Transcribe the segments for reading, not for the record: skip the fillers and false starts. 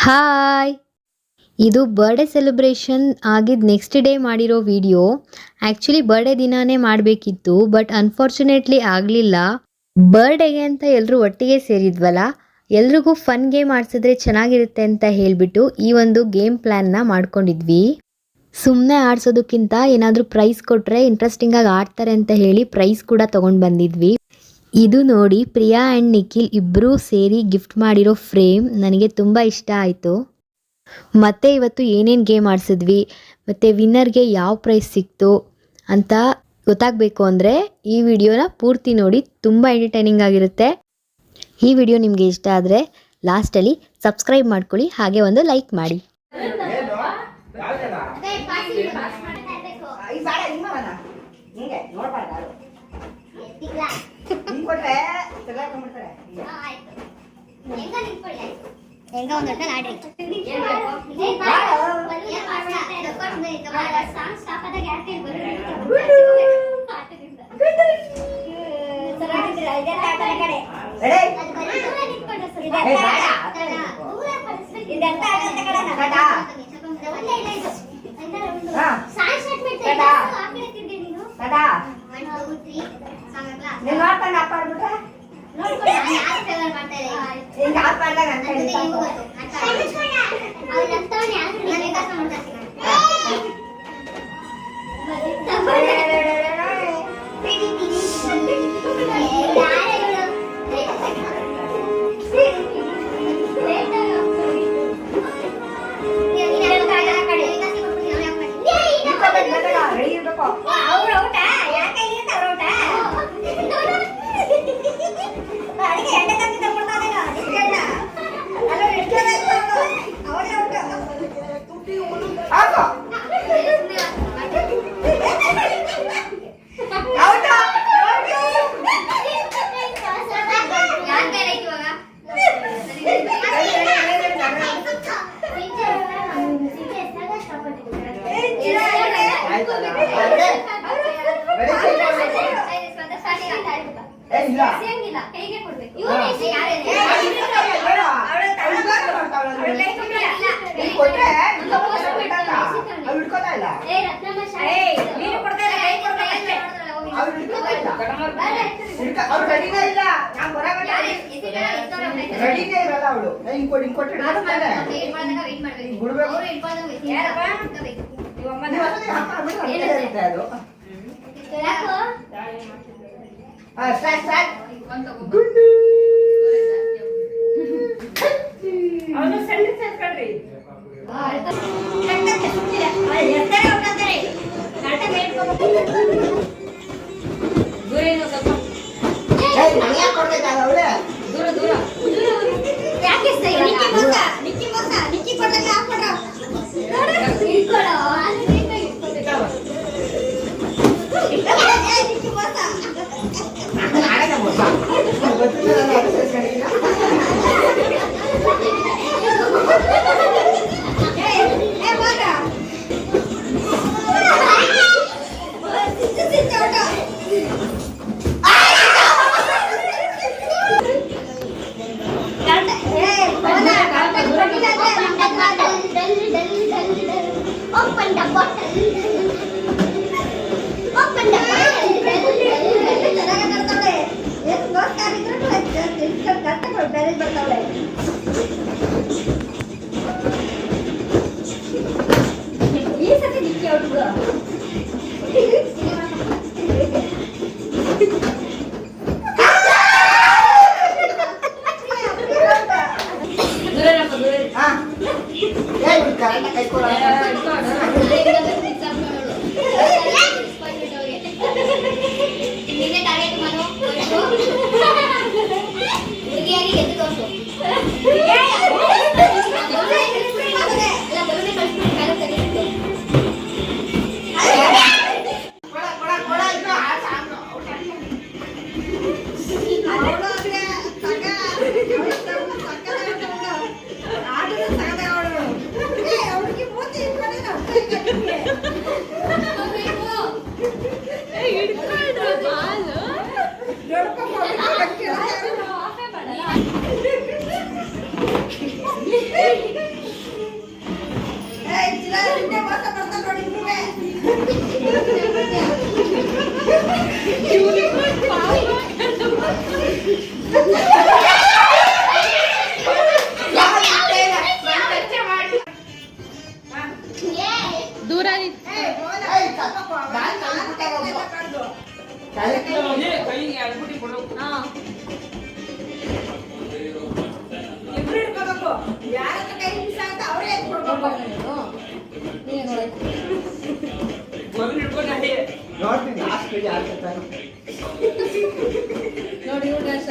Hi, ಇದು birthday celebration ಆಗಿದ್ದು next day ಮಾಡಿರೋ ವಿಡಿಯೋ. ಆ್ಯಕ್ಚುಲಿ ಬರ್ಡೇ ದಿನಾನೇ ಮಾಡಬೇಕಿತ್ತು, ಬಟ್ ಅನ್ಫಾರ್ಚುನೇಟ್ಲಿ ಆಗಲಿಲ್ಲ. ಬರ್ಡೇಗೆ ಅಂತ ಎಲ್ಲರೂ ಒಟ್ಟಿಗೆ ಸೇರಿದ್ವಲ್ಲ, ಎಲ್ರಿಗೂ ಫನ್ ಗೇಮ್ ಆಡಿಸಿದ್ರೆ ಚೆನ್ನಾಗಿರುತ್ತೆ ಅಂತ ಹೇಳಿಬಿಟ್ಟು ಈ ಒಂದು ಗೇಮ್ ಪ್ಲ್ಯಾನ್ನ ಮಾಡ್ಕೊಂಡಿದ್ವಿ. ಸುಮ್ಮನೆ ಆಡಿಸೋದಕ್ಕಿಂತ ಏನಾದರೂ ಪ್ರೈಸ್ ಕೊಟ್ಟರೆ ಇಂಟ್ರೆಸ್ಟಿಂಗಾಗಿ ಆಡ್ತಾರೆ ಅಂತ ಹೇಳಿ ಪ್ರೈಸ್ ಕೂಡ ತೊಗೊಂಡು ಬಂದಿದ್ವಿ. ಇದು ನೋಡಿ, ಪ್ರಿಯಾ ಆ್ಯಂಡ್ ನಿಖಿಲ್ ಇಬ್ಬರೂ ಸೇರಿ ಗಿಫ್ಟ್ ಮಾಡಿರೋ ಫ್ರೇಮ್ ನನಗೆ ತುಂಬ ಇಷ್ಟ ಆಯಿತು. ಮತ್ತು ಇವತ್ತು ಏನೇನು ಗೇಮ್ ಆಡಿಸಿದ್ವಿ ಮತ್ತು ವಿನ್ನರ್ಗೆ ಯಾವ ಪ್ರೈಸ್ ಸಿಕ್ತು ಅಂತ ಗೊತ್ತಾಗಬೇಕು ಅಂದರೆ ಈ ವಿಡಿಯೋನ ಪೂರ್ತಿ ನೋಡಿ, ತುಂಬ ಎಂಟರ್ಟೈನಿಂಗ್ ಆಗಿರುತ್ತೆ. ಈ ವಿಡಿಯೋ ನಿಮಗೆ ಇಷ್ಟ ಆದರೆ ಲಾಸ್ಟಲ್ಲಿ ಸಬ್ಸ್ಕ್ರೈಬ್ ಮಾಡ್ಕೊಳ್ಳಿ, ಹಾಗೆ ಒಂದು ಲೈಕ್ ಮಾಡಿ.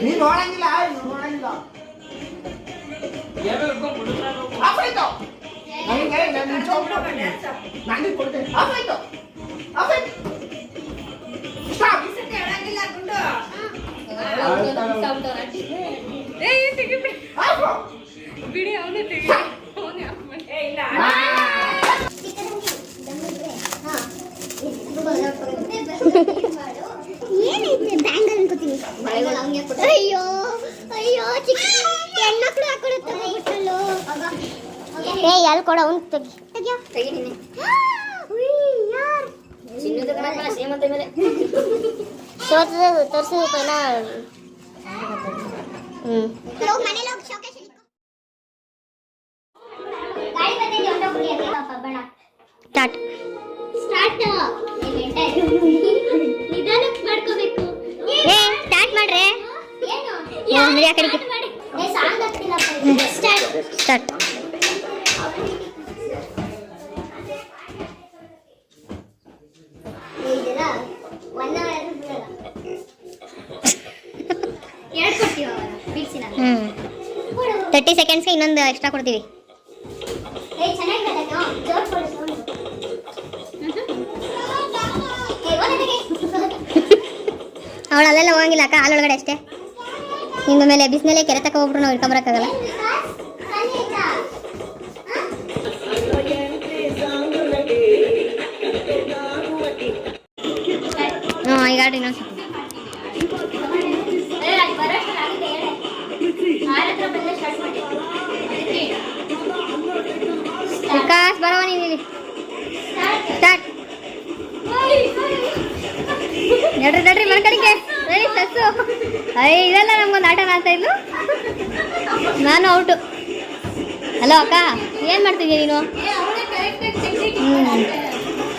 ನೀನು ನೋಡಂಗಿಲ್ಲ ನೋಡಂಗಿಲ್ಲ ಆಫಾಯ್ತು ನನಗೆ ನಾನು ಚೌಕ ನಾನು ಕೊಡ್ತೇನೆ ಆಫಾಯ್ತು ಆಫಾಯ್ತು ಸ್ಟಾಪ್ ಹೇಳಂಗಿಲ್ಲ ಗುಂಡು ಬಿಡಿ ಅವನೇ ತೆಗಿ ಅವನೇ ಇಲ್ಲ ಏನೈತೆ ಬ್ಯಾಂಗಲ್ ಅನ್ಕೋತೀನಿ ಅಯ್ಯೋ ಅಯ್ಯೋ ಚಿಕ್ಕ ಹೆಣ್ಮಕ್ಳು ಹಾಕೊಡುತ್ತೆ ಬಿಟ್ಟಲು ಏ ಎಲ್ಲಿ ಕೊಡ ಅವ್ನು ತೆಗಿಯೋ ತೆಗಿತೀನಿ ಚಿನ್ನದ ಕಣಪ್ಪ ಸೇಮಂತೆ ಮೇಲೆ ತೋರಿಸಿ ಪೈಲ ಮನೇಲಿ ಹೋಗಿ ಶೋಕೇಶ್ ಗಾಡಿ ಬಂದಿದೆ ಹೊಂಡ ಕುಡಿ ಪಾಪ ಬೇಡ ಸ್ಟಾರ್ಟ್ ಸ್ಟಾರ್ಟ್ ನಿಧಾನಕ್ಕೆ ಮಾಡ್ಕೋಬೇಕು ಏ ಸ್ಟಾರ್ಟ್ ಮಾಡ್ರೆ ಏನು ನೋಡಿ ಆ ಕಡೆಗೆ ಏ ಸಾಂಗ್ ಆಗ್ತಿಲ್ಲ ಸ್ಟಾರ್ಟ್ ಸ್ಟಾರ್ಟ್ ಇದೆಲ್ಲ 1 ಅವರ್ ಆದ್ರೂ ಬಿಡಲ್ಲ ಹೇಳ್ಕೊಡ್ತೀವಿ ಅವರ ಬಿಡ್ಸಿನ 30 ಸೆಕೆಂಡ್ಸ್ಗೆ ಇನ್ನೊಂದು ಎಕ್ಸ್ಟ್ರಾ ಕೊಡ್ತೀವಿ ಏ ಚೆನ್ನಾಗಿ ಬರ್ತೈತೆ ಜೋರ್ ಕೊಡು ಸೌಂಡ್ ಅವಳು ಅಲ್ಲೆಲ್ಲ ಹೋಗಂಗಿಲ್ಲ ಅಕ್ಕ ಹಾಲೊಳಗಡೆ ಅಷ್ಟೇ ನಿನ್ನ ಮೇಲೆ ಬಿಸಿನಲ್ಲೇ ಕೆರೆ ತಕ ಹೋಗ್ಬಿಟ್ರು ನಾವು ಇಟ್ಕೊಂಬರಕ್ಕಾಗಲ್ಲ ಹಾಂ ಈಗ ಆಡಿ ಇನ್ನೊಂದು ವಿಕಾಸ್ ಬರವ ನೀನು ಸ್ಟಾರ್ಟ್ ನಡ್ರಿ ಮರ್ಕಡಿಕೆ ರೆಡಿ ಸಸ್ಸು ಇದೆಲ್ಲ ನಮ್ಗೊಂದು ಆಟ ಆಡ್ತಾ ಇದ್ಲು ನಾನು ಔಟು ಹಲೋ ಅಕ್ಕ ಏನು ಮಾಡ್ತಿದ್ದೀಯ ನೀನು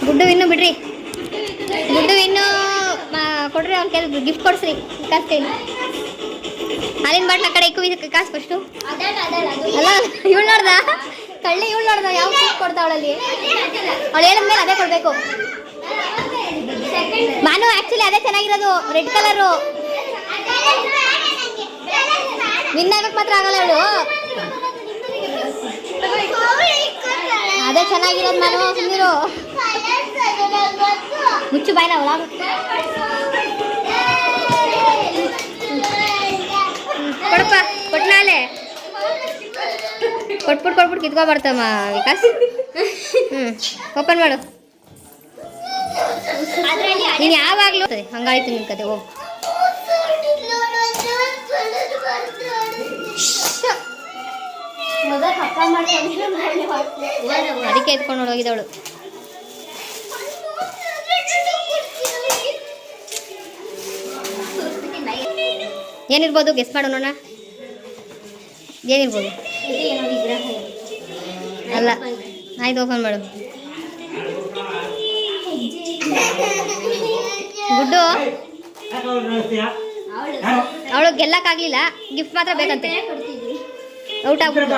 ಗುಡ್ಡು ಇನ್ನು ಬಿಡ್ರಿ ಗುಡ್ಡು ಇನ್ನು ಕೊಡ್ರಿ ಅವ್ನ ಕೈ ಗಿಫ್ಟ್ ಕೊಡ್ಸ್ರಿ ಕಾಸು ಕೈಲಿ ಹಾಲಿನ ಬಾಟ್ಲ ಕಡೆ ಇಕ್ಕು ಕಾಸು ಫಸ್ಟು ಅಲ್ಲ ಇವಳು ನೋಡ್ದ ಕಳ್ಳಿ ಇವಳು ನೋಡ್ದ ಯಾವ ಗಿಫ್ಟ್ ಕೊಡ್ತಾವಳಲ್ಲಿ ಅವಳು ಹೇಳಿದ್ಮೇಲೆ ಅದೇ ಕೊಡಬೇಕು ಮಾನು ಆಕ್ಚುಲಿ ಅದೇ ಚೆನ್ನಾಗಿರೋದು ರೆಡ್ ಕಲರು ವಿನ್ ಆಗಕ್ಕೆ ಮಾತ್ರ ಆಗಲ್ಲ ಅವಳು ಅದೇ ಚೆನ್ನಾಗಿರೋದು ಮಾನು ಸುಮ್ಮನಿರು ಮುಚ್ಚು ಬಾಯ್ನ ಒಳಗ ಕೊಡಪ್ಪ ಕೊಟ್ನಾಲೆ ಕೊಟ್ಬಿಟ್ಟು ಕಿತ್ಕೊ ಬರ್ತಮ್ಮ ವಿಕಾಸ್ ಓಪನ್ ಮಾಡು ನೀನು ಯಾವಾಗಲೂ ಹಂಗಾಯ್ತು ನಿನ್ನ ಕತೆ ಹೋಗು ಅದಕ್ಕೆ ಎತ್ಕೊಂಡು ಹೋಗಿದ್ದವಳು ಏನಿರ್ಬೋದು ಗೆಸ್ ಮಾಡು ನೋಡೋಣ ಏನಿರ್ಬೋದು ಅಲ್ಲ ಆಯ್ತು ಓಪನ್ ಮಾಡು ಗುಡ್ಡು ಅವಳು ಗೆಲ್ಲಕ್ಕಾಗ್ಲಿಲ್ಲ ಗಿಫ್ಟ್ ಮಾತ್ರ ಬೇಕಂತೆ ಔಟ್ ಆಗ್ಬಿಟ್ಟು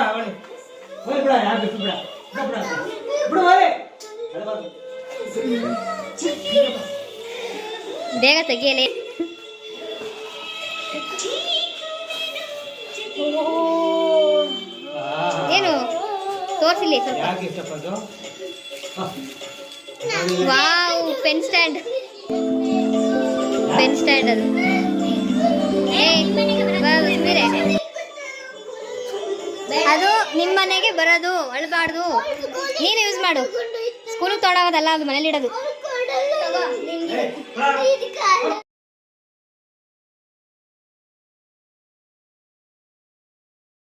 ಬೇಗ ತೆಗಿಯಲಿ ಏನು ತೋರಿಸಿಲಿ ಸ್ವಲ್ಪ ವಾವ್ ಪೆನ್ ಸ್ಟ್ಯಾಂಡ್ ಅದು ಅದು ನಿಮ್ಮ ಮನೆಗೆ ಬರೋದು ಅಳಬಾರ್ದು ನೀನು ಯೂಸ್ ಮಾಡು ಸ್ಕೂಲಿಗೆ ತೊಗೊಳೋದಲ್ಲ ಅದು ಮನೇಲಿ ಇಡೋದು